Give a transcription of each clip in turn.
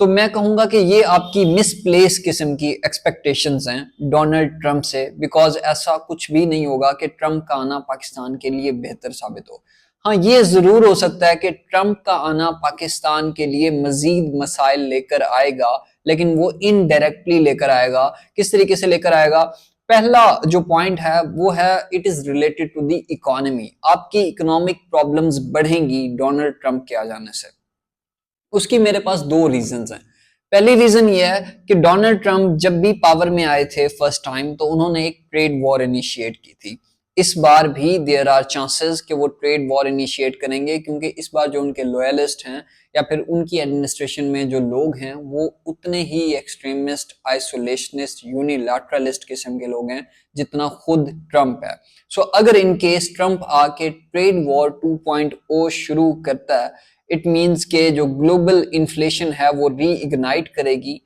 تو میں کہوں گا کہ یہ آپ کی مس پلیس قسم کی ایکسپیکٹیشنز ہیں ڈونلڈ ٹرمپ سے، بیکاز ایسا کچھ بھی نہیں ہوگا کہ ٹرمپ کا آنا پاکستان کے لیے بہتر ثابت ہو۔ ہاں یہ ضرور ہو سکتا ہے کہ ٹرمپ کا آنا پاکستان کے لیے مزید مسائل لے کر آئے گا، لیکن وہ انڈائریکٹلی لے کر آئے گا۔ کس طریقے سے لے کر آئے گا؟ پہلا جو پوائنٹ ہے وہ ہے it is related to the economy. آپ کی اکنامک پرابلمز بڑھیں گی ڈونلڈ ٹرمپ کے آ جانے سے۔ اس کی میرے پاس دو ریزنز ہیں۔ پہلی ریزن یہ ہے کہ ڈونلڈ ٹرمپ جب بھی پاور میں آئے تھے فرسٹ ٹائم تو انہوں نے ایک ٹریڈ وار انیشیٹ کی تھی۔ اس بار بھی دیر آر چانسز کہ وہ ٹریڈ وار انیشیٹ کریں گے، کیونکہ اس بار جو ان کے لویلسٹ ہیں یا پھر ان کی ایڈمنسٹریشن میں جو لوگ ہیں وہ اتنے ہی ایکسٹریمسٹ، آئسولیشنسٹ، یونیلیٹرلسٹ قسم کے لوگ ہیں جتنا خود ٹرمپ ہے۔ سو اگر ان کیس ٹرمپ آ کے ٹریڈ وار 2.0 شروع کرتا ہے، اٹ مینس کہ جو گلوبل انفلیشن ہے وہ ری اگنائٹ کرے گی،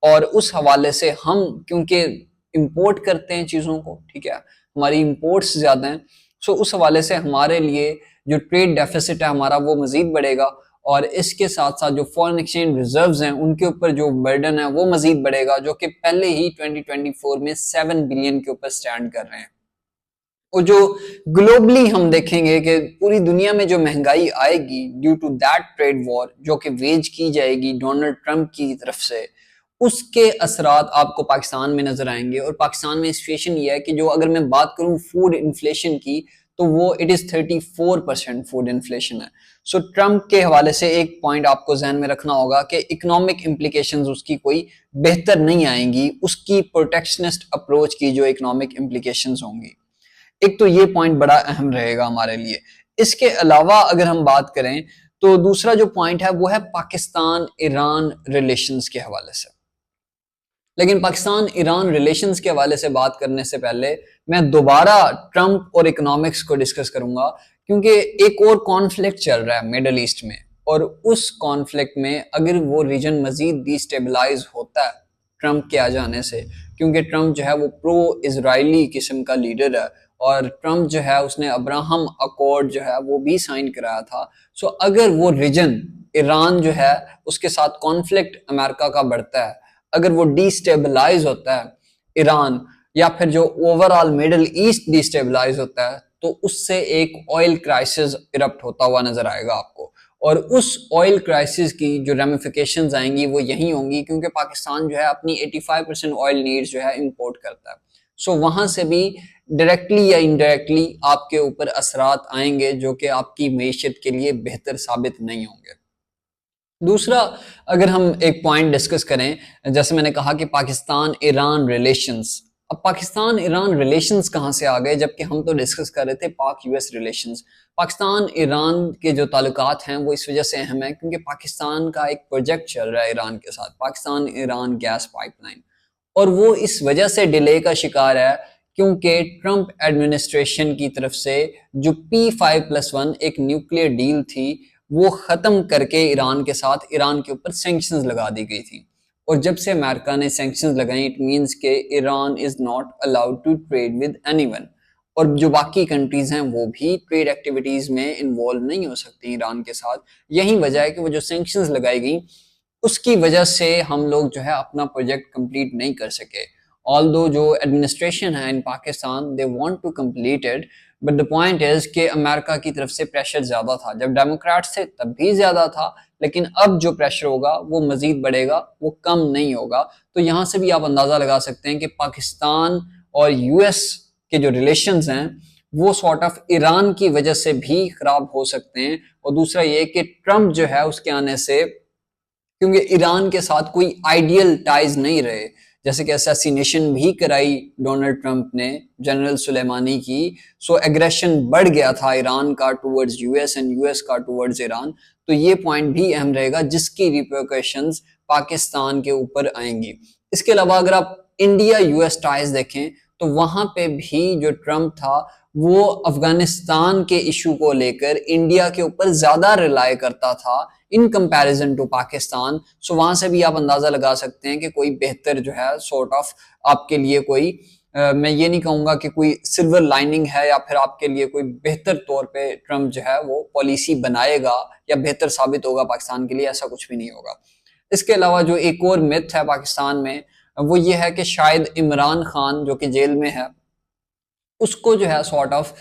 اور اس حوالے سے ہم کیونکہ امپورٹ کرتے ہیں چیزوں کو، ٹھیک ہے، ہماری امپورٹس زیادہ ہیں، سو اس حوالے سے ہمارے لیے جو ٹریڈ ڈیفیسٹ ہے ہمارا وہ مزید بڑھے گا، اور اس کے ساتھ ساتھ جو فورن ایکسچینج ریزروز ہیں ان کے اوپر جو برڈن ہے وہ مزید بڑھے گا، جو کہ پہلے ہی 2024 میں 7 بلین کے اوپر سٹینڈ کر رہے ہیں۔ اور جو گلوبلی ہم دیکھیں گے کہ پوری دنیا میں جو مہنگائی آئے گی ڈیو ٹو دیٹ ٹریڈ وار جو کہ ویج کی جائے گی ڈونلڈ ٹرمپ کی طرف سے، اس کے اثرات آپ کو پاکستان میں نظر آئیں گے۔ اور پاکستان میں سچویشن یہ ہے کہ جو اگر میں بات کروں فوڈ انفلیشن کی تو وہ اٹ از 34% فوڈ انفلیشن ہے۔ سو ٹرمپ کے حوالے سے ایک پوائنٹ آپ کو ذہن میں رکھنا ہوگا کہ اکنامک امپلیکیشنز اس کی کوئی بہتر نہیں آئیں گی، اس کی پروٹیکشنسٹ اپروچ کی جو اکنامک امپلیکیشنز ہوں گی۔ ایک تو یہ پوائنٹ بڑا اہم رہے گا ہمارے لیے۔ اس کے علاوہ اگر ہم بات کریں تو دوسرا جو پوائنٹ ہے وہ ہے پاکستان ایران ریلیشنز کے حوالے سے۔ لیکن پاکستان ایران ریلیشنز کے حوالے سے بات کرنے سے پہلے میں دوبارہ ٹرمپ اور اکنامکس کو ڈسکس کروں گا، کیونکہ ایک اور کانفلکٹ چل رہا ہے میڈل ایسٹ میں، اور اس کانفلکٹ میں اگر وہ ریجن مزید ڈی اسٹیبلائز ہوتا ہے ٹرمپ کے آ جانے سے، کیونکہ ٹرمپ جو ہے وہ پرو اسرائیلی قسم کا لیڈر ہے، اور ٹرمپ جو ہے اس نے ابراہم اکارڈ جو ہے وہ بھی سائن کرایا تھا۔ سو اگر وہ ریجن ایران جو ہے اس کے ساتھ کانفلکٹ امریکہ کا بڑھتا ہے، اگر وہ ڈی اسٹیبلائز ہوتا ہے ایران، یا پھر جو over all Middle East D stabilise ہوتا ہے، تو اس سے ایک آئل کرائسس ایرپٹ ہوتا ہوا نظر آئے گا آپ کو، اور اس آئل کرائسس کی جو ریمیفیکیشنز آئیں گی وہ یہی ہوں گی، کیونکہ پاکستان جو ہے اپنی 85% آئل نیڈز جو ہے امپورٹ کرتا ہے۔ سو وہاں سے بھی ڈائریکٹلی یا انڈائریکٹلی آپ کے اوپر اثرات آئیں گے جو کہ آپ کی معیشت کے لیے بہتر ثابت نہیں ہوں گے۔ دوسرا اگر ہم ایک پوائنٹ ڈسکس کریں، جیسے میں نے کہا کہ پاکستان ایران ریلیشنز، اب پاکستان ایران ریلیشنز کہاں سے آ گئے، جبکہ ہم تو ڈسکس کر رہے تھے پاک U S relations. Pakistan Iran کے جو تعلقات ہیں وہ اس وجہ سے اہم ہیں کیونکہ پاکستان کا ایک پروجیکٹ چل رہا ہے ایران کے ساتھ، Pakistan Iran gas pipeline, اور وہ اس وجہ سے ڈیلے کا شکار ہے کیونکہ ٹرمپ ایڈمنسٹریشن کی طرف سے جو P5+1 ایک نیوکلیئر ڈیل تھی وہ ختم کر کے ایران کے ساتھ ایران کے اوپر سینکشنز لگا دی گئی تھی، اور جب سے امریکہ نے سینکشنز لگائیں اٹ مینس کہ Iran is not allowed to trade with any one, اور جو باقی کنٹریز ہیں وہ بھی ٹریڈ ایکٹیویٹیز میں انوالو نہیں ہو سکتی ایران کے ساتھ۔ یہی وجہ ہے کہ وہ جو سینکشنز لگائی گئیں اس کی وجہ سے ہم لوگ جو ہے اپنا پروجیکٹ کمپلیٹ نہیں کر سکے۔ although جو ایڈمنسٹریشن ہے ان Pakistan they want to complete it but the point is کہ امریکہ کی طرف سے پریشر زیادہ تھا، جب ڈیموکریٹ سے تب بھی زیادہ تھا، لیکن اب جو پریشر ہوگا وہ مزید بڑھے گا، وہ کم نہیں ہوگا۔ تو یہاں سے بھی آپ اندازہ لگا سکتے ہیں کہ پاکستان اور یو ایس کے جو ریلیشنز ہیں وہ سارٹ آف ایران کی وجہ سے بھی خراب ہو سکتے ہیں، اور دوسرا یہ کہ ٹرمپ جو ہے اس کے آنے سے کیونکہ ایران کے ساتھ کوئی آئیڈیل ٹائز نہیں رہے، جیسے کہ اسیسینیشن بھی کرائی ڈونلڈ ٹرمپ نے جنرل سلیمانی کی، سو ایگریشن بڑھ گیا تھا ایران کا towards U S and U S کا ٹورڈز ایران۔ تو یہ پوائنٹ بھی اہم رہے گا جس کی ریپرکشنز پاکستان کے اوپر آئیں گی۔ اس کے علاوہ اگر آپ انڈیا یو ایس ٹائز دیکھیں تو وہاں پہ بھی جو ٹرمپ تھا وہ افغانستان کے ایشو کو لے کر انڈیا کے اوپر زیادہ ریلائی کرتا تھا ان کمپیریزن ٹو پاکستان۔ سو وہاں سے بھی آپ اندازہ لگا سکتے ہیں کہ کوئی بہتر جو ہے سورٹ آف آپ کے لیے کوئی میں یہ نہیں کہوں گا کہ کوئی سلور لائننگ ہے یا پھر آپ کے لیے کوئی بہتر طور پہ ٹرمپ جو ہے وہ پالیسی بنائے گا یا بہتر ثابت ہوگا پاکستان کے لیے، ایسا کچھ بھی نہیں ہوگا۔ اس کے علاوہ جو ایک اور مت ہے پاکستان میں وہ یہ ہے کہ شاید عمران خان جو کہ جیل میں ہے اس کو جو ہے سارٹ آف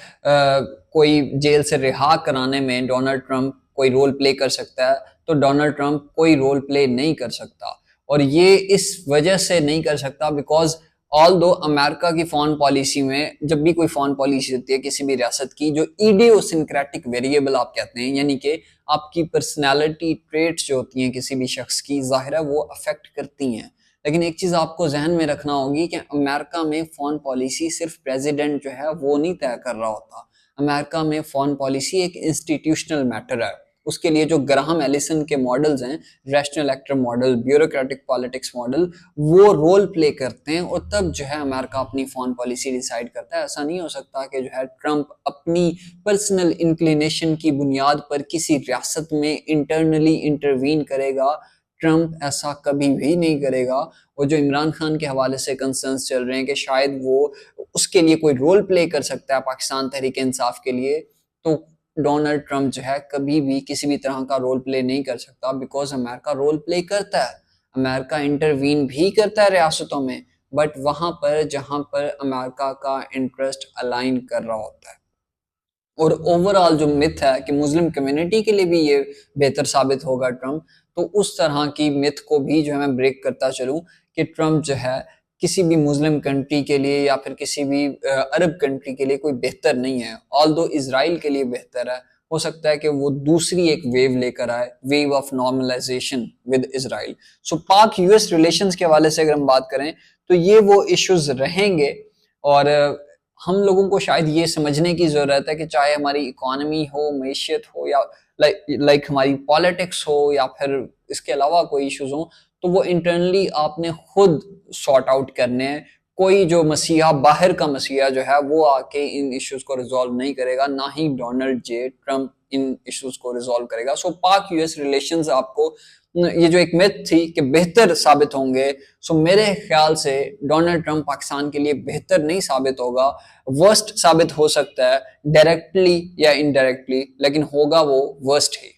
کوئی جیل سے رہا کرانے میں ڈونلڈ ٹرمپ کوئی رول پلے کر سکتا ہے، تو ڈونلڈ ٹرمپ کوئی رول پلے نہیں کر سکتا، اور یہ اس وجہ سے نہیں کر سکتا بیکاز آل دو امریکہ کی فارن پالیسی میں جب بھی کوئی فارن پالیسی ہوتی ہے کسی بھی ریاست کی، جو ایڈیوسنکریٹک ویریبل آپ کہتے ہیں، یعنی کہ آپ کی پرسنالٹی ٹریٹس جو ہوتی ہیں کسی بھی شخص کی، ظاہر ہے وہ افیکٹ کرتی ہیں، لیکن ایک چیز آپ کو ذہن میں رکھنا ہوگی کہ امریکہ میں فارن پالیسی صرف پریزیڈنٹ جو ہے وہ نہیں طے کر رہا ہوتا، امریکہ میں فارن پالیسی ایک انسٹیٹیوشنل میٹر ہے، اس کے لیے جو گراہم ایلیسن کے ماڈلز ہیں، rational actor model, bureaucratic politics model, وہ رول پلے کرتے ہیں، اور تب جو ہے امریکہ اپنی فارن پالیسی ڈیسائیڈ کرتا ہے۔ ایسا نہیں ہو سکتا کہ جو ہے ٹرمپ اپنی پرسنل انکلینیشن کی بنیاد پر کسی ریاست میں انٹرنلی انٹروین کرے گا، ٹرمپ ایسا کبھی بھی نہیں کرے گا۔ اور جو عمران خان کے حوالے سے کنسرنز چل رہے ہیں کہ شاید وہ اس کے لیے کوئی رول پلے کر سکتا ہے پاکستان تحریک انصاف کے لیے، تو ڈونلڈ ٹرمپ جو ہے کبھی بھی کسی بھی طرح کا رول پلے نہیں کر سکتا بیکاز امریکہ رول پلے کرتا ہے، امریکہ انٹروین بھی کرتا ہے ریاستوں میں، بٹ وہاں پر جہاں پر امریکہ کا انٹرسٹ الائن کر رہا ہوتا ہے۔ اور اوورآل جو مت ہے کہ مسلم کمیونٹی کے لیے بھی یہ بہتر ثابت ہوگا ٹرمپ، تو اس طرح کی مت کو بھی جو ہے میں بریک کرتا چلوں کہ ٹرمپ جو ہے کسی بھی مسلم کنٹری کے لیے یا پھر کسی بھی عرب کنٹری کے لیے کوئی بہتر نہیں ہے، آل دو اسرائیل کے لیے بہتر ہے، ہو سکتا ہے کہ وہ دوسری ایک ویو لے کر آئے، ویو آف نارملائزیشن ود اسرائیل۔ سو پاک یو ایس ریلیشنز کے حوالے سے اگر ہم بات کریں تو یہ وہ ایشوز رہیں گے، اور ہم لوگوں کو شاید یہ سمجھنے کی ضرورت ہے کہ چاہے ہماری اکانومی ہو، معیشت ہو، یا لائک ہماری پالیٹکس ہو، یا پھر اس کے علاوہ کوئی ایشوز ہوں، تو وہ انٹرنلی آپ نے خود سارٹ آؤٹ کرنے ہیں۔ کوئی جو مسیحا، باہر کا مسیحا جو ہے وہ آ کے ان ایشوز کو ریزالو نہیں کرے گا، نہ ہی ڈونلڈ جے ٹرمپ ان ایشوز کو ریزالو کرے گا۔ سو پاک یو ایس ریلیشنز آپ کو یہ جو ایک میتھ تھی کہ بہتر ثابت ہوں گے، سو میرے خیال سے ڈونلڈ ٹرمپ پاکستان کے لیے بہتر نہیں ثابت ہوگا، ورسٹ ثابت ہو سکتا ہے ڈائریکٹلی یا انڈائریکٹلی، لیکن ہوگا وہ ورسٹ ہی۔